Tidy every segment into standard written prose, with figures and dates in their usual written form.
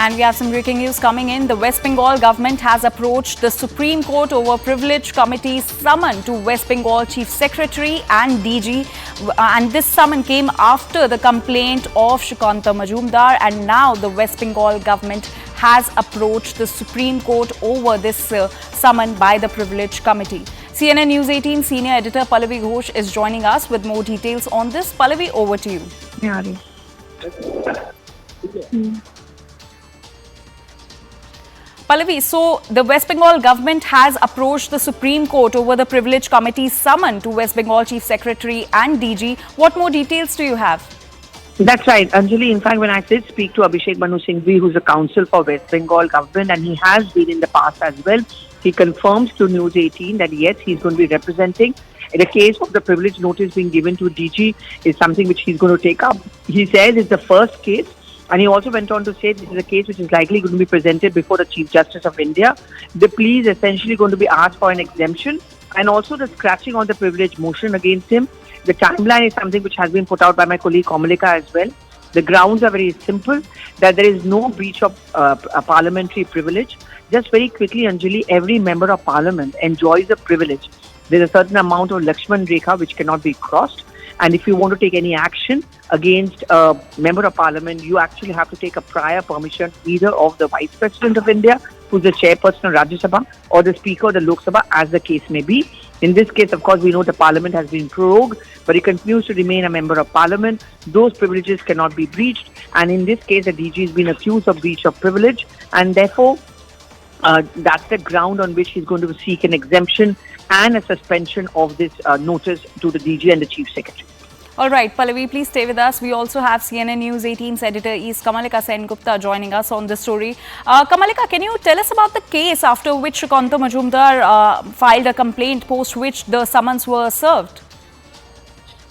And we have some breaking news coming in. The West Bengal government has approached the Supreme Court over Privilege Committee's summon to West Bengal Chief Secretary and DG. And this summon came after the complaint of Sukanta Majumdar. And now the West Bengal government has approached the Supreme Court over this summon by the Privilege Committee. CNN News 18 senior editor Pallavi Ghosh is joining us with more details on this. Pallavi, over to you. Pallavi, so the West Bengal government has approached the Supreme Court over the Privilege Committee's summon to West Bengal Chief Secretary and DG. What more details do you have? That's right, Anjali. In fact, when I did speak to Abhishek Manu Singhvi, who's a counsel for West Bengal government, and he has been in the past as well, he confirms to News 18 that yes, he's going to be representing. In the case of the privilege notice being given to DG is something which he's going to take up. He says it's the first case, and he also went on to say this is a case which is likely going to be presented before the Chief Justice of India. The plea is essentially going to be asked for an exemption, and also the scratching on the privilege motion against him. The timeline is something which has been put out by my colleague Komalika as well. The grounds are very simple, that there is no breach of a parliamentary privilege. Just very quickly, Anjali, every member of parliament enjoys a privilege. There's a certain amount of Lakshman Rekha which cannot be crossed. And if you want to take any action against a member of parliament, you actually have to take a prior permission either of the Vice President of India, who's the chairperson of Rajya Sabha, or the Speaker of the Lok Sabha, as the case may be. In this case, of course, we know the parliament has been prorogued, but he continues to remain a member of parliament. Those privileges cannot be breached. And in this case, the DG has been accused of breach of privilege. And therefore, that's the ground on which he's going to seek an exemption and a suspension of this notice to the DG and the Chief Secretary. All right, Pallavi, please stay with us. We also have CNN News 18's editor is Kamalika Sen-Gupta joining us on this story. Kamalika, can you tell us about the case after which Sukanta Majumdar filed a complaint, post which the summons were served?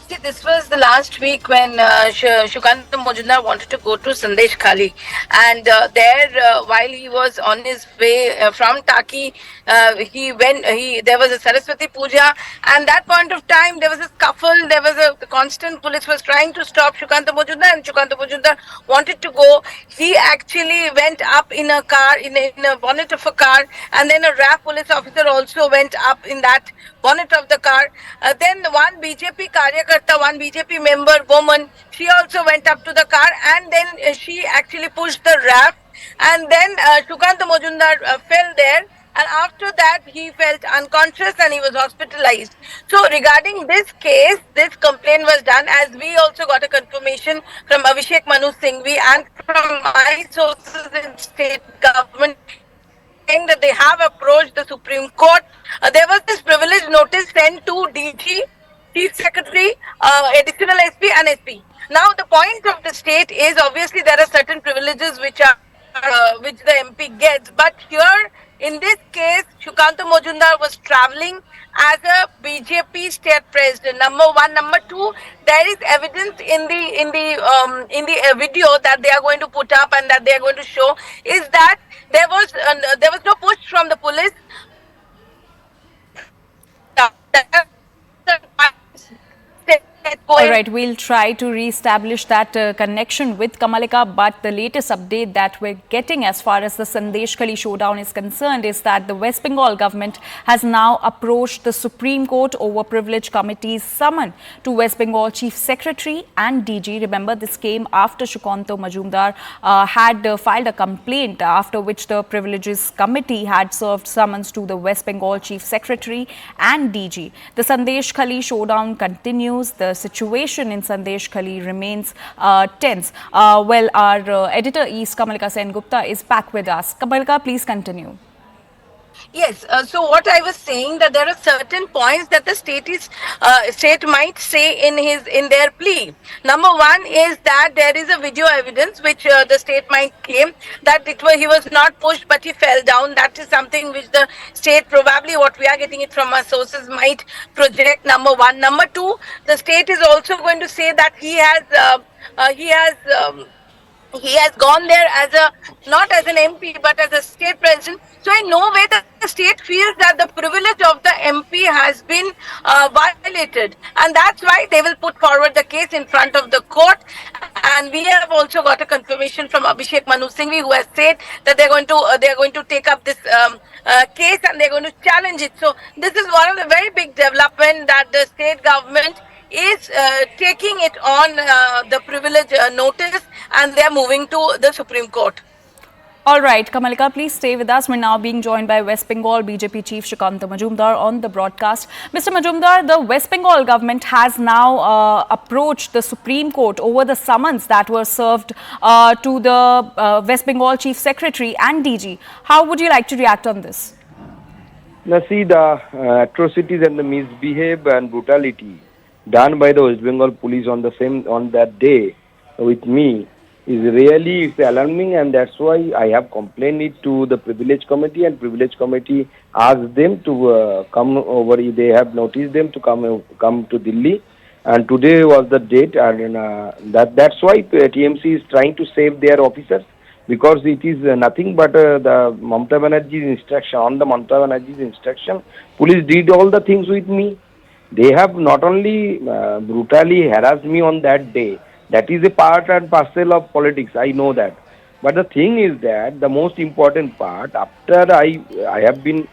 See, this was the last week when Sukanta Majumdar wanted to go to Sandeshkhali, and while he was on his way from Taki, there was a Saraswati Puja, and that point of time there was a scuffle. There was a constant police was trying to stop Sukanta Majumdar, and Sukanta Majumdar wanted to go. He actually went up in a car, in a bonnet of a car, and then a RAF police officer also went up in that bonnet of the car. Then one BJP member, woman, she also went up to the car, and then she actually pushed the RAF, and then Sukanta Majumdar fell there, and after that he felt unconscious and he was hospitalized. So regarding this case, this complaint was done, as we also got a confirmation from Abhishek Manu Singhvi and from my sources in state government, saying that they have approached the Supreme Court. There was this privilege notice sent to DG, Chief Secretary, Additional SP and SP. Now the point of the state is, obviously there are certain privileges which the MP gets, but here in this case Sukanta Majumdar was travelling as a BJP state president. Number one. Number two, there is evidence in the video that they are going to put up and that they are going to show, is that there was no push from the police. All right, we'll try to re-establish that connection with Kamalika, but the latest update that we're getting as far as the Sandeshkhali showdown is concerned is that the West Bengal government has now approached the Supreme Court over Privilege Committee's summon to West Bengal Chief Secretary and DG. Remember, this came after Sukanta Majumdar had filed a complaint, after which the Privileges Committee had served summons to the West Bengal Chief Secretary and DG. The Sandeshkhali showdown continues. The situation in Sandeshkhali remains tense. Well, our editor is Kamalika Sen-Gupta is back with us. Kamalika, please continue. Yes, so what I was saying, that there are certain points that the state might say in their plea. Number one is that there is a video evidence which the state might claim that he was not pushed but he fell down. That is something which the state, probably what we are getting it from our sources, might project. Number one. Number two, the state is also going to say that he has gone there not as an MP but as a state president. So in no way the state feels that the privilege of the MP has been violated, and that's why they will put forward the case in front of the court. and we have also got a confirmation from Abhishek Manu Singhvi, who has said that they're going to take up this case and they're going to challenge it. So this is one of the very big development that the state government is taking it on the privilege notice, and they are moving to the Supreme Court. All right, Kamalika, please stay with us. We're now being joined by West Bengal BJP Chief Sukanta Majumdar on the broadcast. Mr. Majumdar, the West Bengal government has now approached the Supreme Court over the summons that were served to the West Bengal Chief Secretary and DG. How would you like to react on this? Now see, the atrocities and the misbehave and brutality done by the West Bengal police on that day with me is really alarming, and that's why I have complained it to the privilege committee, and privilege committee asked them to come over. They have noticed them to come to Delhi, and today was the date, and that's why TMC is trying to save their officers, because it is nothing but the Mamata Banerjee's instruction. On the Mamata Banerjee's instruction, police did all the things with me. They have not only brutally harassed me on that day. That is a part and parcel of politics. I know that. But the thing is that the most important part, after I have been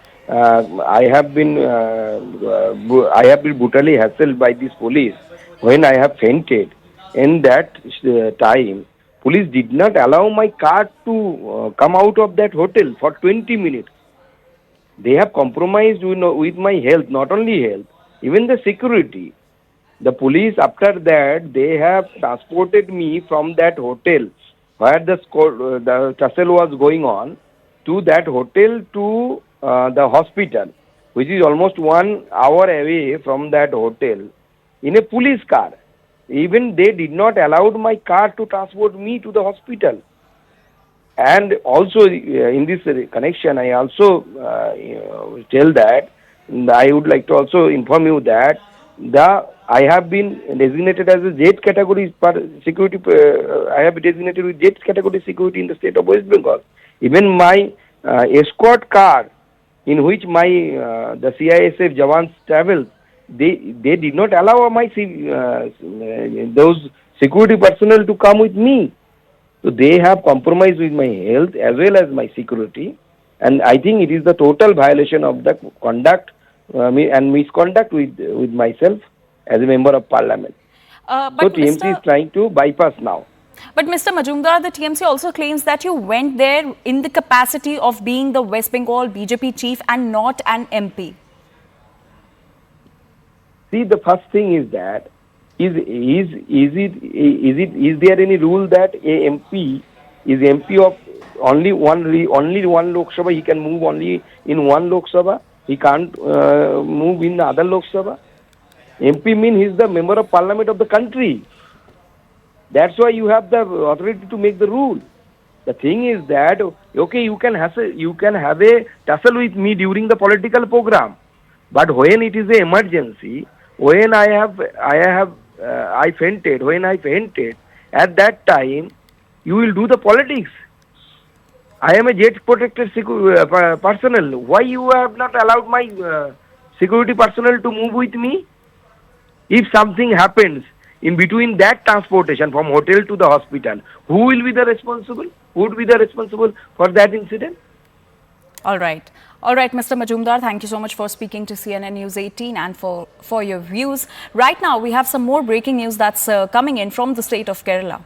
brutally hassled by this police when I have fainted. In that time, police did not allow my car to come out of that hotel for 20 minutes. They have compromised with my health, not only health, even the security. The police, after that, they have transported me from that hotel where the tussle was going on to that hotel to the hospital, which is almost 1 hour away from that hotel, in a police car. Even they did not allow my car to transport me to the hospital. And also in this connection, I also tell that I would like to also inform you that I have been designated as a Z category security. I have been designated with Z category security in the state of West Bengal. Even my escort car, in which my the CISF Jawans traveled, they did not allow my those security personnel to come with me. So they have compromised with my health as well as my security, and I think it is the total violation of the conduct and misconduct with myself as a member of parliament. So TMC is trying to bypass now. But Mr. Majumdar, the TMC also claims that you went there in the capacity of being the West Bengal BJP chief and not an MP. See, the first thing is that is there any rule that a MP is MP of only one Lok Sabha? He can move only in one Lok Sabha. He can't move in the other Lok Sabha. MP means he is the member of parliament of the country. That's why you have the authority to make the rule. The thing is that okay, you can have a tussle with me during the political program, but when it is an emergency, when I fainted, at that time, you will do the politics. I am a jet protected personnel. Why you have not allowed my security personnel to move with me? If something happens in between that transportation from hotel to the hospital, who will be the responsible? Who would be the responsible for that incident? All right. All right, Mr. Majumdar, thank you so much for speaking to CNN News 18 and for your views. Right now, we have some more breaking news that's coming in from the state of Kerala.